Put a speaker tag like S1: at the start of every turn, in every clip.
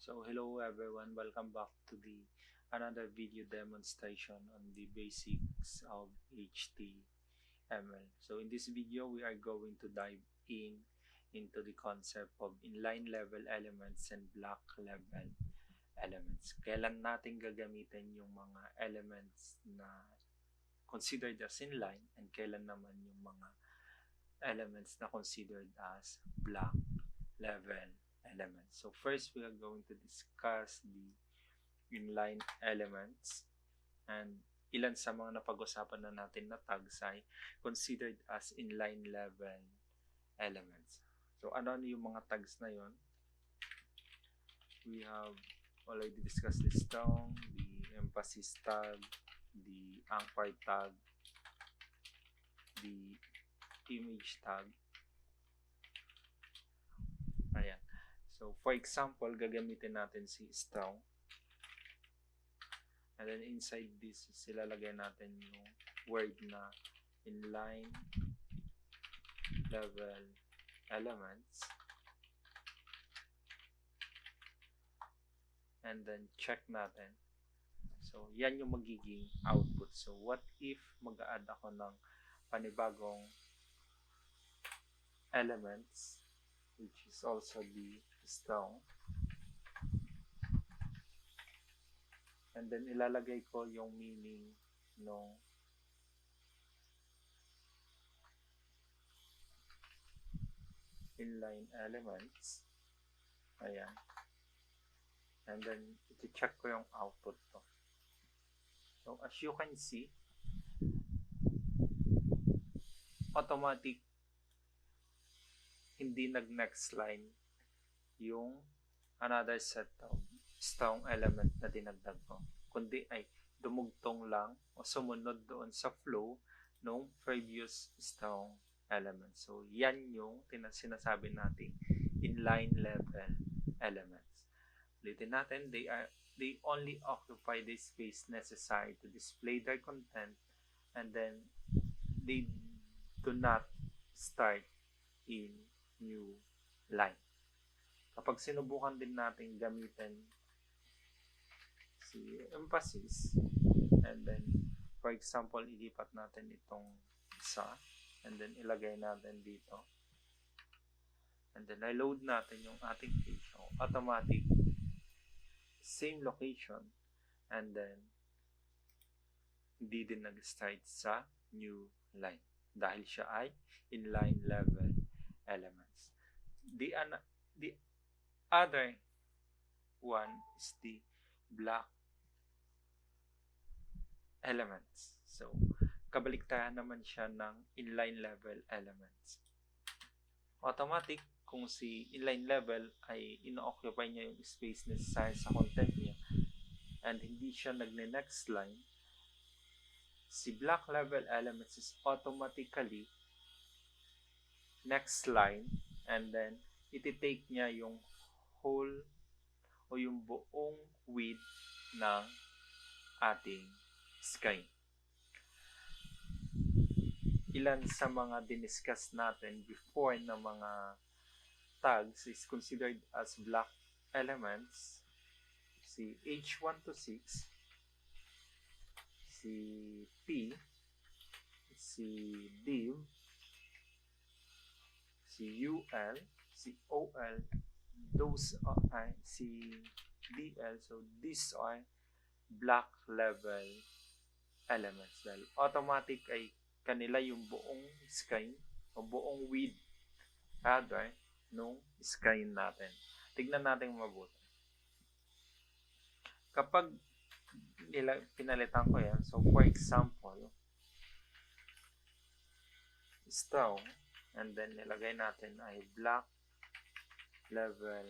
S1: So hello everyone, welcome back to the another video demonstration on the basics of HTML. So in this video, we are going to dive into the concept of inline level elements and block level elements. Kailan natin gagamitin yung mga elements na considered as inline and kailan naman yung mga elements na considered as block level elements. So first, we are going to discuss the inline elements, and ilan sa mga napag-usapan na natin na tags ay considered as inline level elements. So ano yung mga tags na yon? We have already discussed this down, the emphasis tag, the anchor tag, the image tag. Ayan. So, for example, gagamitin natin si strong. And then inside this, silalagay natin yung word na inline level elements. And then check natin. So, yan yung magiging output. So, what if mag-add ako ng panibagong elements, which is also the strong. And then ilalagay ko yung meaning ng inline elements. Ayan. And then iti-check ko yung output to. So as you can see, automatic hindi nag-next line yung another set of strong element na dinagdag ko, kundi ay dumugtong lang o sumunod doon sa flow ng previous strong element. So yan yung sinasabi natin inline level elements. Ulitin natin, they only occupy the space necessary to display their content, and then they do not start in new line. Kapag sinubukan din natin gamitin si emphasis, and then for example, ilipat natin itong isa, and then ilagay natin dito, and then i-load natin yung ating page, so automatic same location, and then hindi din nag-start sa new line dahil siya ay inline level elements. The other one is the block elements. So, kabaliktaran naman siya ng inline level elements. Automatic, kung si inline level ay ino-occupy niya yung space necessary sa content niya and hindi siya nagne-next line, si block level elements is automatically next line, and then iti-take niya yung whole o yung buong width ng ating screen. Ilan sa mga diniscuss natin before na mga tags is considered as block elements: si H1 to 6, si P, si div, si UL, si OL, those are si DL. So these are block level elements dahil automatic ay kanila yung buong screen o buong width rather nung screen natin. Tignan natin mabuti. Kapag pinalitan ko yan, so for example, strong, and then nilagay natin ay block level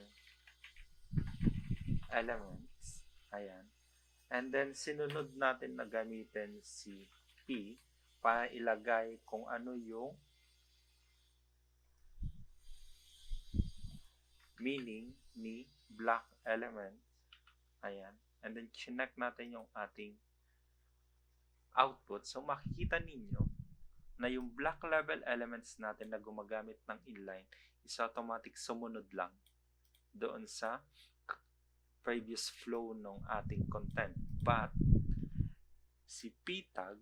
S1: elements. Ayan. And then sinunod natin na gamitin si P para ilagay kung ano yung meaning ni block element. Ayan. And then chinek natin yung ating output. So makikita ninyo na yung block level elements natin na gumagamit ng inline is automatic sumunod lang doon sa previous flow ng ating content. But si p-tag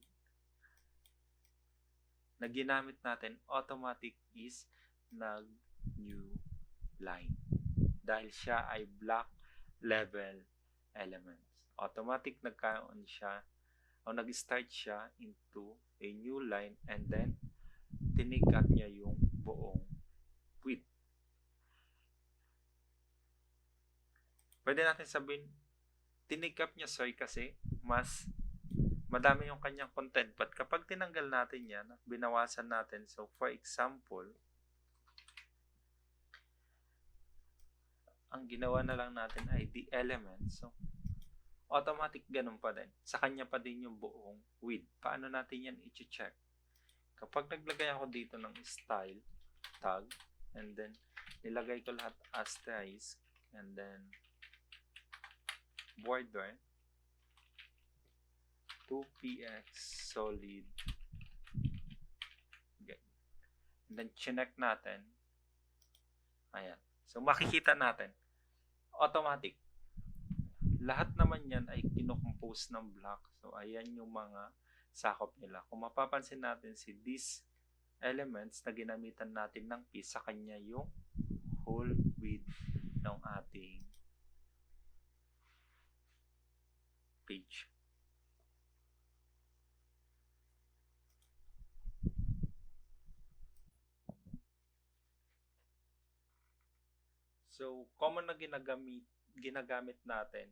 S1: na ginamit natin, automatic is nag-new line. Dahil siya ay block level elements. Automatic nagkaroon siya o nag-start siya into a new line and then tinikat niya yung buong width. Pwede natin sabihin, tinigap niya kasi mas madami yung kanyang content. But kapag tinanggal natin yan, binawasan natin. So, for example, ang ginawa na lang natin ay the elements. So, automatic ganun pa din. Sa kanya pa din yung buong width. Paano natin yan i-check? Kapag naglagay ako dito ng style tag, and then nilagay ko lahat asterisk, and then border 2px solid, okay. And then chinek natin, ayan. So makikita natin automatic lahat naman yan ay kinocompose ng block. So ayan yung mga sakop nila. Kung mapapansin natin si these elements na ginamitan natin ng P, sa kanya yung whole width ng ating page. So, common na ginagamit natin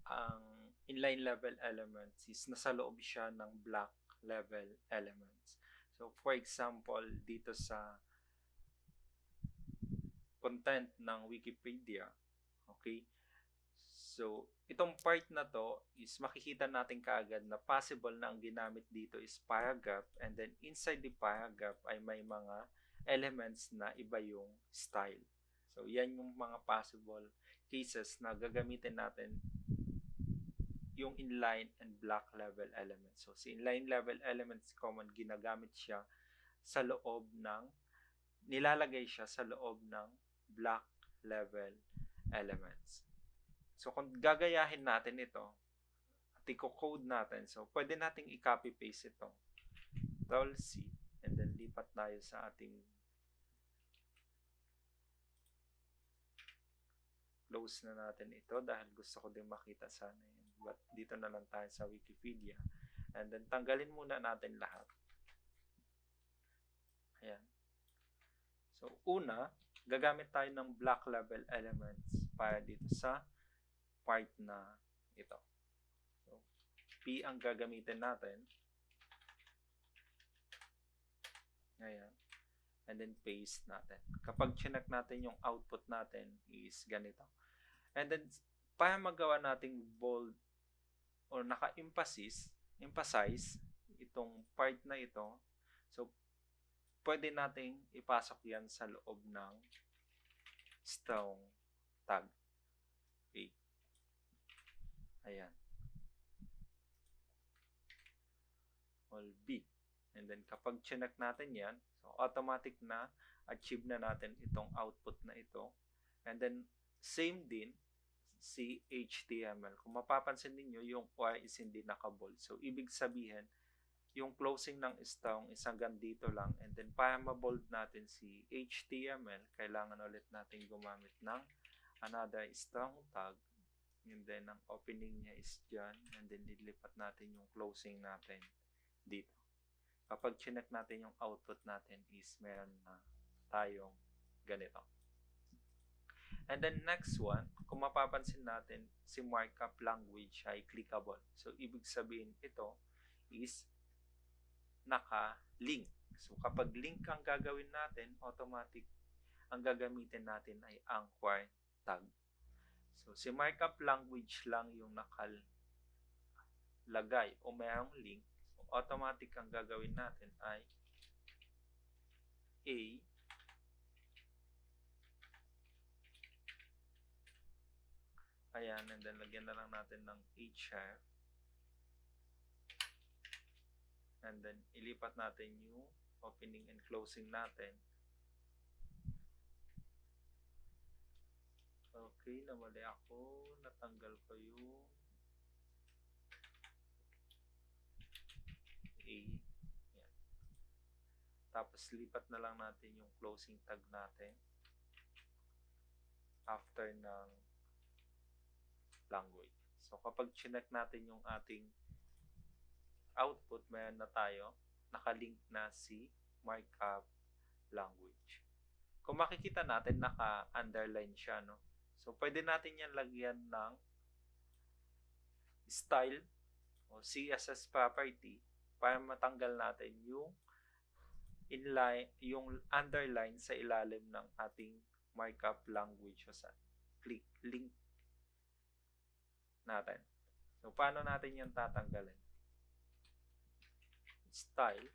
S1: ang inline level elements is nasa loob siya ng block level elements. So, for example, dito sa content ng Wikipedia, okay? So, itong part na to is makikita natin kaagad na possible na ang ginamit dito is paragraph, and then inside the paragraph ay may mga elements na iba yung style. So, yan yung mga possible cases na gagamitin natin yung inline and block level elements. So, si inline level elements common, ginagamit siya sa loob ng, nilalagay siya sa loob ng block level elements. So, kung gagayahin natin ito, at i-code natin, so, pwede nating i-copy-paste ito. Ctrl-C, and then lipat tayo sa ating close na natin ito dahil gusto ko din makita sana yun. But dito na lang tayo sa Wikipedia. And then, tanggalin muna natin lahat. Ayan. So, una, gagamit tayo ng block level elements para dito sa part na ito. So, P ang gagamitin natin. Ayan. And then, paste natin. Kapag chinek natin yung output natin is ganito. And then, para magawa nating bold or naka-emphasize itong part na ito, so, pwede nating ipasok yan sa loob ng strong tag A. Ayan. All B. And then, kapag chinek natin yan, so, automatic na achieve na natin itong output na ito. And then, same din si HTML. Kung mapapansin niyo yung Y is hindi nakabold. So, ibig sabihin, yung closing ng strong is hanggang dito lang. And then, para mabold natin si HTML, kailangan ulit natin gumamit ng another strong tag. And then, ang opening niya is dyan. And then, lilipat natin yung closing natin dito. Kapag chinek natin yung output natin is meron na tayong ganito. And then next one, kung mapapansin natin, si markup language ay clickable. So, ibig sabihin ito is naka-link. So, kapag link ang gagawin natin, automatic ang gagamitin natin ay anchor tag. So, si markup language lang yung nakalagay o mayroong link. So, automatic ang gagawin natin ay A, ayan, and then lagyan na lang natin ng href. And then, ilipat natin yung opening and closing natin. Okay, namali ako. Natanggal ko yung A. Yan. Tapos lipat na lang natin yung closing tag natin after ng language. So kapag chinek natin yung ating output, mayroon na tayo nakalink na si markup language. Kung makikita natin, naka-underline siya, no? So pwede natin yan lagyan ng style o CSS property para matanggal natin yung inline, yung underline sa ilalim ng ating markup language o sa link natin. So paano natin yan tatanggalin? Style,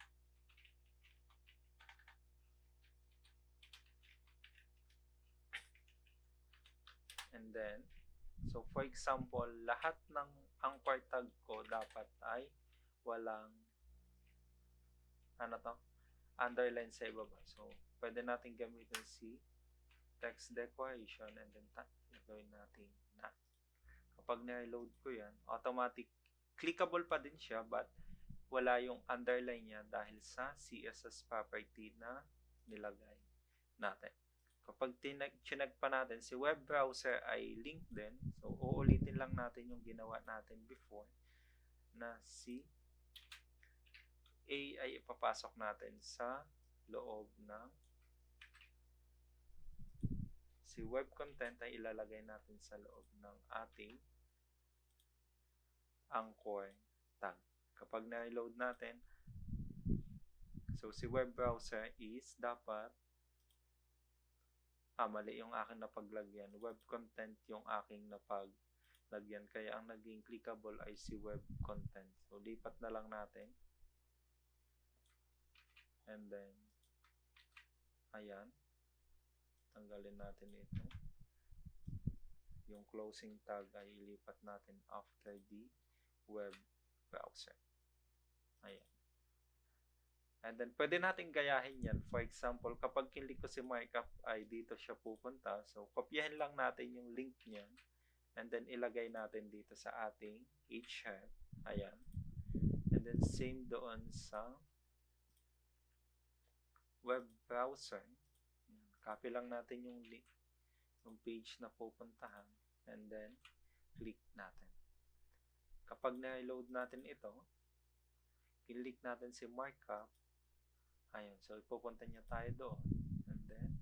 S1: and then so for example, lahat ng anchor tag ko dapat ay walang underline sa ibaba. So pwede natin gamitin si text declaration and then gawin natin na. Kapag na-load ko yan, automatic clickable pa din siya but wala yung underline niya dahil sa CSS property na nilagay natin. Kapag chinag pa natin, si web browser ay link din. So, uulitin lang natin yung ginawa natin before na si A ay ipapasok natin sa loob ng si web content ay ilalagay natin sa loob ng ating anchor tag. Kapag na-load natin, so si web browser is dapat mali yung aking napaglagyan. Web content yung aking napaglagyan. Kaya ang naging clickable ay si web content. So, lipat na lang natin. And then, ayan. Tanggalin natin ito. Yung closing tag ay ilipat natin after the web browser. Ayan. And then, pwede natin gayahin yan. For example, kapag kinlik ko si markup ay dito siya pupunta. So, kopyahin lang natin yung link niya. And then, ilagay natin dito sa ating href. Ayan. And then, same doon sa web browser. Copy lang natin yung link, yung page na pupuntahan. And then, click natin. Kapag na-load natin ito, kinlik natin si markup. Ayun, so ipupunta niya tayo doon. And then,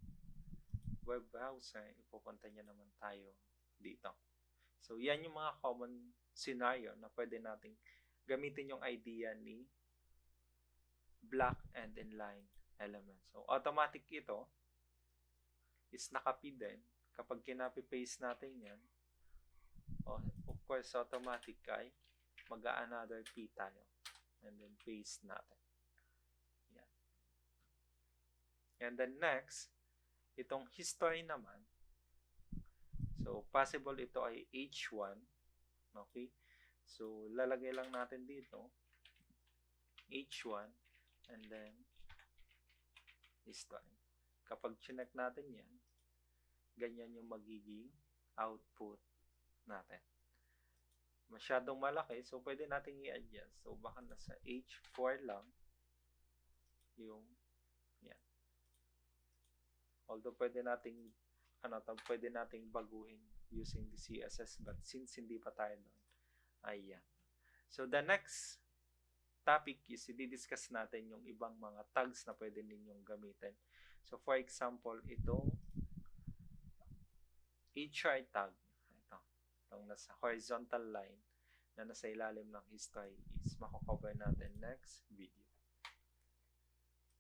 S1: web browser, ipupunta niya naman tayo dito. So, yan yung mga common scenario na pwede nating gamitin yung idea ni block and inline elements. So, automatic ito is naka-P din. Kapag kinopy-paste natin yan, of course, automatic ay mag-a-another P tayo. And then, paste natin. And then next, itong history naman. So, possible ito ay H1. Okay? So, lalagay lang natin dito H1 and then history. Kapag chinek natin yan, ganyan yung magiging output natin. Masyadong malaki, so pwede natin i-adjust. So, baka nasa H4 lang yung yan. Although pwede nating baguhin using the CSS, but since hindi pa tayo doon, ayan. So the next topic is i-discuss natin yung ibang mga tags na pwede ninyong gamitin. So for example, itong HR tag, itong nasa horizontal line na nasa ilalim ng history is mako-cover natin next video.